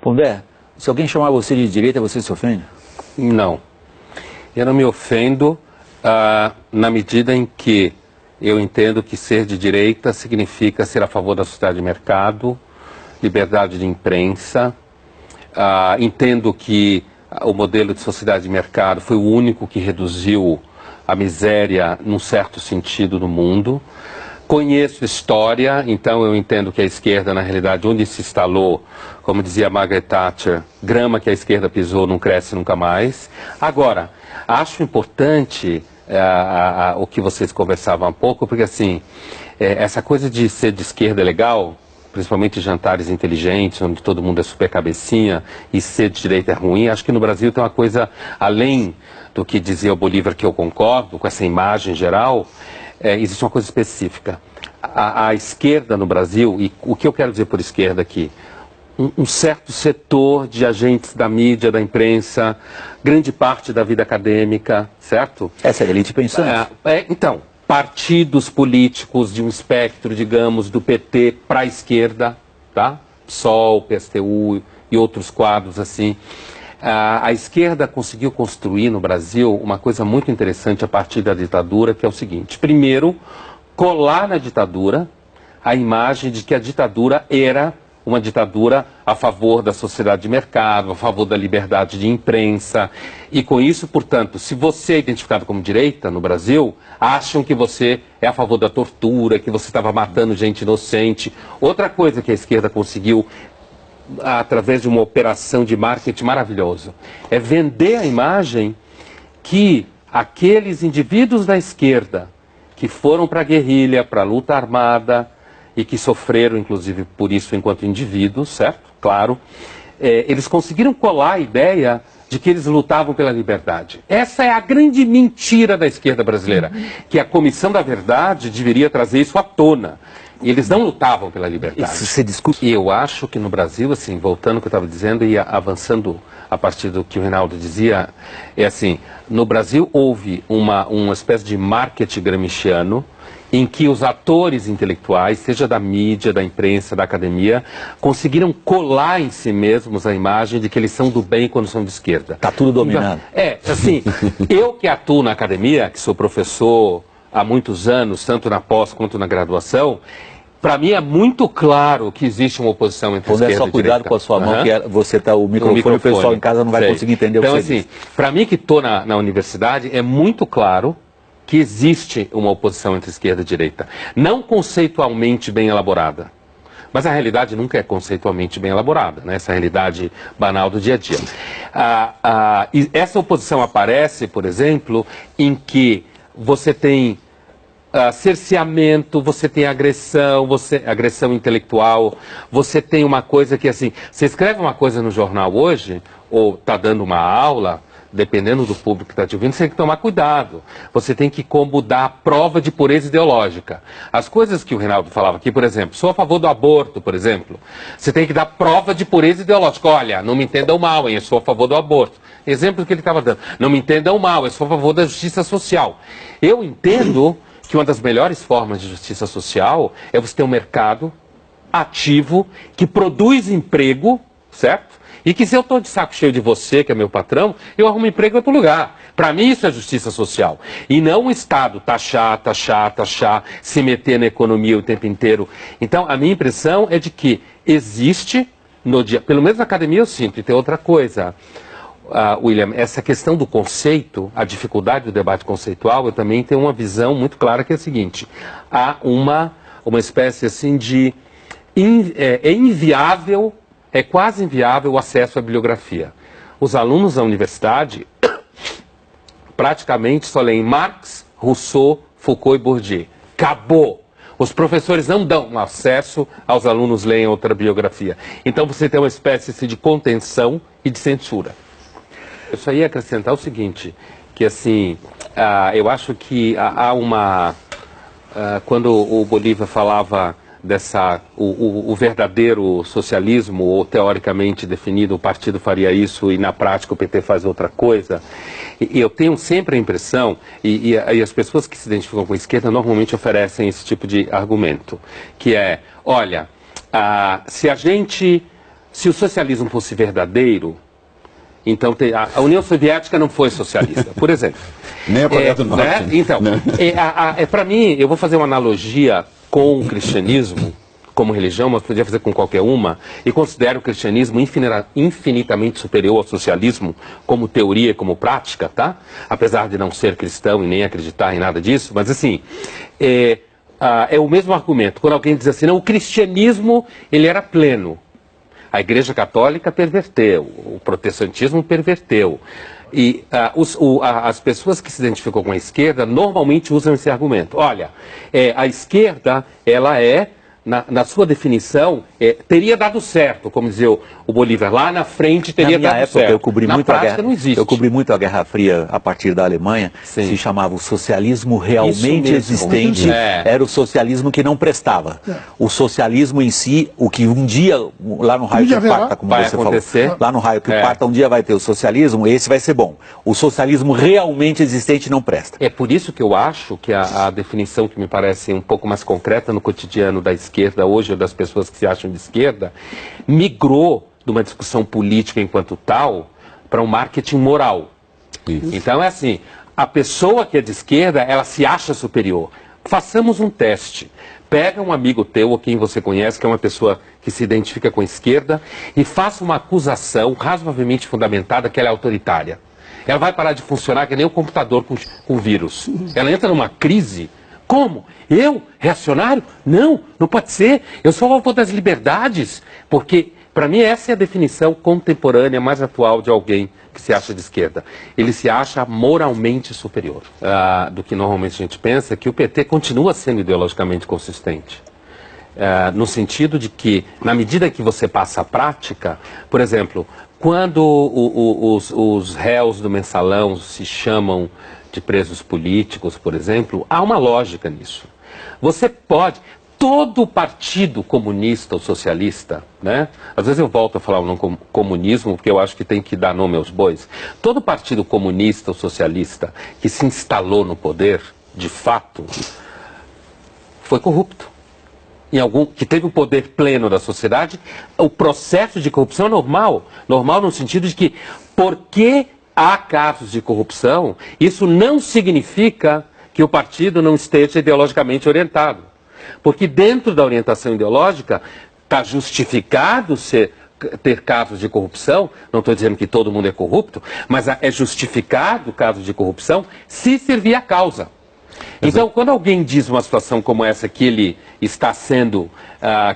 Pondé, se alguém chamar você de direita, você se ofende? Não. Eu não me ofendo na medida em que eu entendo que ser de direita significa ser a favor da sociedade de mercado, liberdade de imprensa. Entendo que o modelo de sociedade de mercado foi o único que reduziu a miséria, num certo sentido, no mundo. Conheço história, então eu entendo que a esquerda, na realidade, onde se instalou, como dizia Margaret Thatcher, grama que a esquerda pisou não cresce nunca mais. Agora, acho importante o que vocês conversavam há pouco, porque assim, essa coisa de ser de esquerda é legal, principalmente jantares inteligentes, onde todo mundo é super cabecinha, e ser de direita é ruim. Acho que no Brasil tem uma coisa, além do que dizia o Bolívar, que eu concordo, com essa imagem geral, existe uma coisa específica. A esquerda no Brasil, e o que eu quero dizer por esquerda aqui, um certo setor de agentes da mídia, da imprensa, grande parte da vida acadêmica, certo? Essa é a elite pensante. Então, partidos políticos de um espectro, digamos, do PT para a esquerda, tá? PSOL, PSTU e outros quadros assim. A esquerda conseguiu construir no Brasil uma coisa muito interessante a partir da ditadura, que é o seguinte: primeiro, colar na ditadura a imagem de que a ditadura era uma ditadura a favor da sociedade de mercado, a favor da liberdade de imprensa. E com isso, portanto, se você é identificado como direita no Brasil, acham que você é a favor da tortura, que você estava matando gente inocente. Outra coisa que a esquerda conseguiu, através de uma operação de marketing maravilhoso, é vender a imagem que aqueles indivíduos da esquerda que foram para a guerrilha, para a luta armada, e que sofreram, inclusive, por isso enquanto indivíduos, certo? Claro. Eles conseguiram colar a ideia de que eles lutavam pela liberdade. Essa é a grande mentira da esquerda brasileira, que a Comissão da Verdade deveria trazer isso à tona. E eles não lutavam pela liberdade. Isso se discute. E eu acho que no Brasil, assim, voltando ao que eu estava dizendo e avançando a partir do que o Reinaldo dizia, é assim, no Brasil houve uma espécie de marketing gramsciano, em que os atores intelectuais, seja da mídia, da imprensa, da academia, conseguiram colar em si mesmos a imagem de que eles são do bem quando são de esquerda. Está tudo dominado. Assim, eu que atuo na academia, que sou professor há muitos anos, tanto na pós quanto na graduação, para mim é muito claro que existe uma oposição entre esquerda e direita. Só cuidado com a sua mão, que você tá o microfone, o pessoal em casa não vai conseguir entender então, o que você assim, para mim que estou na universidade, é muito claro que existe uma oposição entre esquerda e direita. Não conceitualmente bem elaborada, mas a realidade nunca é conceitualmente bem elaborada, né? Essa realidade banal do dia a dia. E essa oposição aparece, por exemplo, em que você tem cerceamento, você tem agressão, agressão intelectual, você tem uma coisa que, assim, você escreve uma coisa no jornal hoje, ou está dando uma aula, dependendo do público que está te ouvindo, você tem que tomar cuidado. Você tem que como dar a prova de pureza ideológica. As coisas que o Reinaldo falava aqui, por exemplo, sou a favor do aborto, por exemplo. Você tem que dar prova de pureza ideológica. Olha, não me entendam mal, hein, eu sou a favor do aborto. Exemplo que ele estava dando. Não me entendam mal, eu sou a favor da justiça social. Eu entendo que uma das melhores formas de justiça social é você ter um mercado ativo que produz emprego, certo? E que se eu estou de saco cheio de você, que é meu patrão, eu arrumo emprego em outro lugar. Para mim isso é justiça social. E não o Estado taxar, se meter na economia o tempo inteiro. Então a minha impressão é de que existe, no dia, pelo menos na academia eu sinto, e tem outra coisa, William, essa questão do conceito, a dificuldade do debate conceitual, eu também tenho uma visão muito clara que é a seguinte: há uma espécie assim de... é inviável, é quase inviável o acesso à bibliografia. Os alunos da universidade praticamente só leem Marx, Rousseau, Foucault e Bourdieu. Acabou! Os professores não dão acesso aos alunos lerem outra bibliografia. Então você tem uma espécie assim, de contenção e de censura. Eu só ia acrescentar o seguinte, que assim, eu acho que há uma... quando o Bolívar falava o verdadeiro socialismo, ou teoricamente definido, o partido faria isso e na prática o PT faz outra coisa, e eu tenho sempre a impressão, e as pessoas que se identificam com a esquerda normalmente oferecem esse tipo de argumento, que é, olha, se a gente se o socialismo fosse verdadeiro, então a União Soviética não foi socialista, por exemplo. Nem a Coreia do Norte. Né? Então, para mim, eu vou fazer uma analogia com o cristianismo, como religião, mas podia fazer com qualquer uma, e considero o cristianismo infinitamente superior ao socialismo como teoria, como prática, tá? Apesar de não ser cristão e nem acreditar em nada disso, mas assim, é o mesmo argumento. Quando alguém diz assim, não, o cristianismo, ele era pleno. A Igreja Católica perverteu, o protestantismo perverteu. E as pessoas que se identificam com a esquerda normalmente usam esse argumento. Olha, a esquerda, ela na sua definição, teria dado certo, como dizia o Bolívar, lá na frente teria dado certo. Eu cobri muito a guerra, não existe. Eu cobri muito a Guerra Fria a partir da Alemanha. Sim. Se chamava o socialismo realmente existente, era o socialismo que não prestava. O socialismo em si, o que um dia, lá no raio que parta, como você falou, lá no raio que parta, um dia vai ter o socialismo, esse vai ser bom. O socialismo realmente existente não presta. É por isso que eu acho que a definição que me parece um pouco mais concreta no cotidiano da esquerda hoje, ou das pessoas que se acham de esquerda, migrou de uma discussão política enquanto tal para um marketing moral. Isso. Então é assim, a pessoa que é de esquerda, ela se acha superior. Façamos um teste. Pega um amigo teu ou quem você conhece, que é uma pessoa que se identifica com a esquerda, e faça uma acusação razoavelmente fundamentada que ela é autoritária. Ela vai parar de funcionar que nem um computador com vírus. Ela entra numa crise. Como? Eu? Reacionário? Não, não pode ser. Eu sou a favor das liberdades. Porque, para mim, essa é a definição contemporânea mais atual de alguém que se acha de esquerda. Ele se acha moralmente superior do que normalmente a gente pensa, que o PT continua sendo ideologicamente consistente. No sentido de que, na medida que você passa a prática, por exemplo, quando os réus do mensalão se chamam de presos políticos, por exemplo, há uma lógica nisso. Você pode, todo partido comunista ou socialista, né? Às vezes eu volto a falar o nome comunismo, porque eu acho que tem que dar nome aos bois. Todo partido comunista ou socialista que se instalou no poder, de fato, foi corrupto. Que teve o poder pleno da sociedade, o processo de corrupção é normal. Normal no sentido de que, porque há casos de corrupção, isso não significa que o partido não esteja ideologicamente orientado. Porque dentro da orientação ideológica está justificado ter casos de corrupção, não estou dizendo que todo mundo é corrupto, mas é justificado casos de corrupção se servir a causa. Então, quando alguém diz uma situação como essa, que ele está sendo,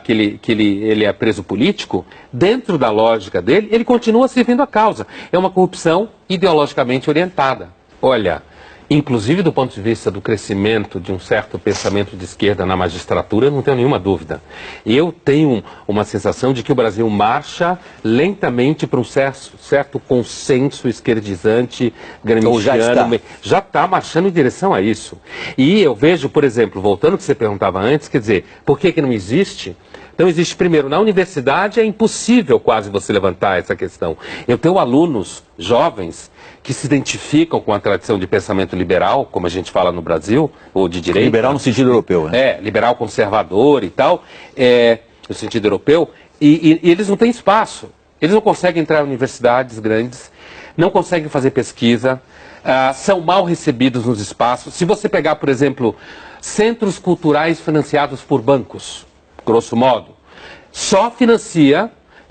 que ele é preso político, dentro da lógica dele, ele continua servindo a causa. É uma corrupção ideologicamente orientada. Olha, inclusive do ponto de vista do crescimento de um certo pensamento de esquerda na magistratura, eu não tenho nenhuma dúvida. Eu tenho uma sensação de que o Brasil marcha lentamente para um certo consenso esquerdizante, gramsciano. Já está marchando em direção a isso. E eu vejo, por exemplo, voltando ao que você perguntava antes, quer dizer, por que não existe? Então existe, primeiro, na universidade é impossível quase você levantar essa questão. Eu tenho alunos jovens que se identificam com a tradição de pensamento liberal, como a gente fala no Brasil, ou de direita. Liberal no sentido europeu, né? Liberal conservador e tal, no sentido europeu, e eles não têm espaço. Eles não conseguem entrar em universidades grandes, não conseguem fazer pesquisa, são mal recebidos nos espaços. Se você pegar, por exemplo, centros culturais financiados por bancos, grosso modo, só financia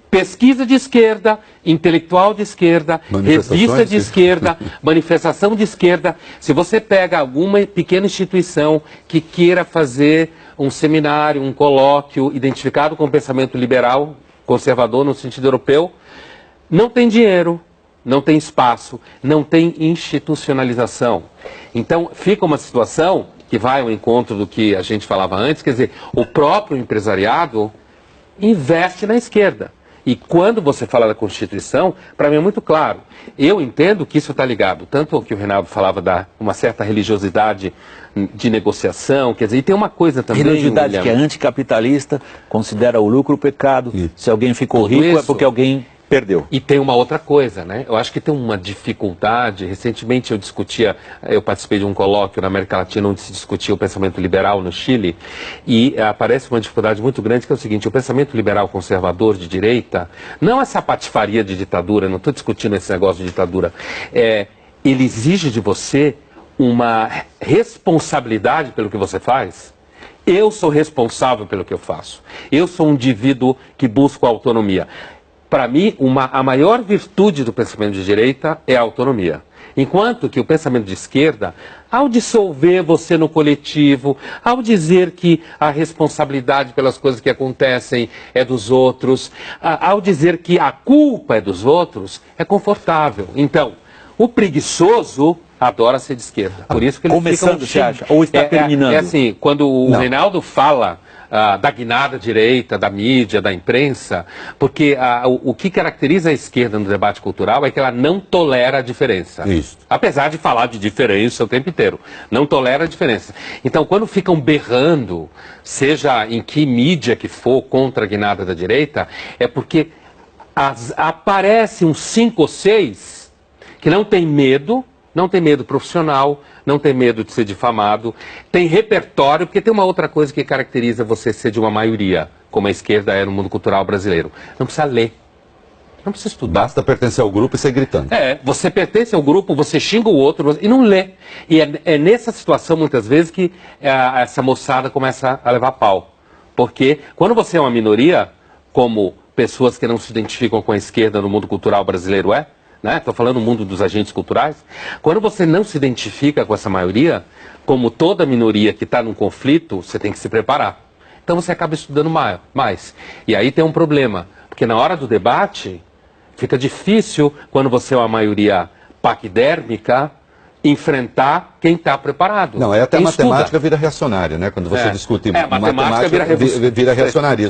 pesquisa de esquerda, intelectual de esquerda, revista de esquerda, manifestação de esquerda. Se você pega alguma pequena instituição que queira fazer um seminário, um colóquio identificado com o pensamento liberal, conservador no sentido europeu, não tem dinheiro, não tem espaço, não tem institucionalização. Então fica uma situação que vai ao encontro do que a gente falava antes, quer dizer, o próprio empresariado investe na esquerda. E quando você fala da Constituição, para mim é muito claro. Eu entendo que isso está ligado, tanto ao que o Reinaldo falava da uma certa religiosidade de negociação, quer dizer, e tem uma coisa também... Religiosidade que é anticapitalista, considera o lucro pecado, se alguém ficou rico é porque alguém Perdeu. E tem uma outra coisa, né? Eu acho que tem uma dificuldade. Recentemente eu participei de um colóquio na América Latina onde se discutia o pensamento liberal no Chile, e aparece uma dificuldade muito grande, que é o seguinte: o pensamento liberal conservador de direita, não essa patifaria de ditadura, não estou discutindo esse negócio de ditadura, ele exige de você uma responsabilidade pelo que você faz. Eu sou responsável pelo que eu faço. Eu sou um indivíduo que busca autonomia. Para mim, a maior virtude do pensamento de direita é a autonomia. Enquanto que o pensamento de esquerda, ao dissolver você no coletivo, ao dizer que a responsabilidade pelas coisas que acontecem é dos outros, ao dizer que a culpa é dos outros, é confortável. Então, o preguiçoso adora ser de esquerda. Por isso que ele começando, você acha? Ou está terminando? É assim, quando o Reinaldo fala da guinada direita, da mídia, da imprensa, porque o que caracteriza a esquerda no debate cultural é que ela não tolera a diferença. Isso. Apesar de falar de diferença o tempo inteiro. Não tolera a diferença. Então, quando ficam berrando, seja em que mídia que for, contra a guinada da direita, é porque aparece uns 5 ou 6 que não tem medo profissional, não tem medo de ser difamado, tem repertório, porque tem uma outra coisa que caracteriza você ser de uma maioria, como a esquerda é no mundo cultural brasileiro. Não precisa ler, não precisa estudar. Basta pertencer ao grupo e sair gritando. Você pertence ao grupo, você xinga o outro e não lê. E é nessa situação, muitas vezes, que essa moçada começa a levar pau. Porque quando você é uma minoria, como pessoas que não se identificam com a esquerda no mundo cultural brasileiro Estou falando do mundo dos agentes culturais. Quando você não se identifica com essa maioria, como toda minoria que está num conflito, você tem que se preparar. Então você acaba estudando mais. E aí tem um problema, porque na hora do debate, fica difícil, quando você é uma maioria paquidérmica, enfrentar quem está preparado. Não, até a matemática vira reacionária, né? Quando você discute matemática vira reacionarismo.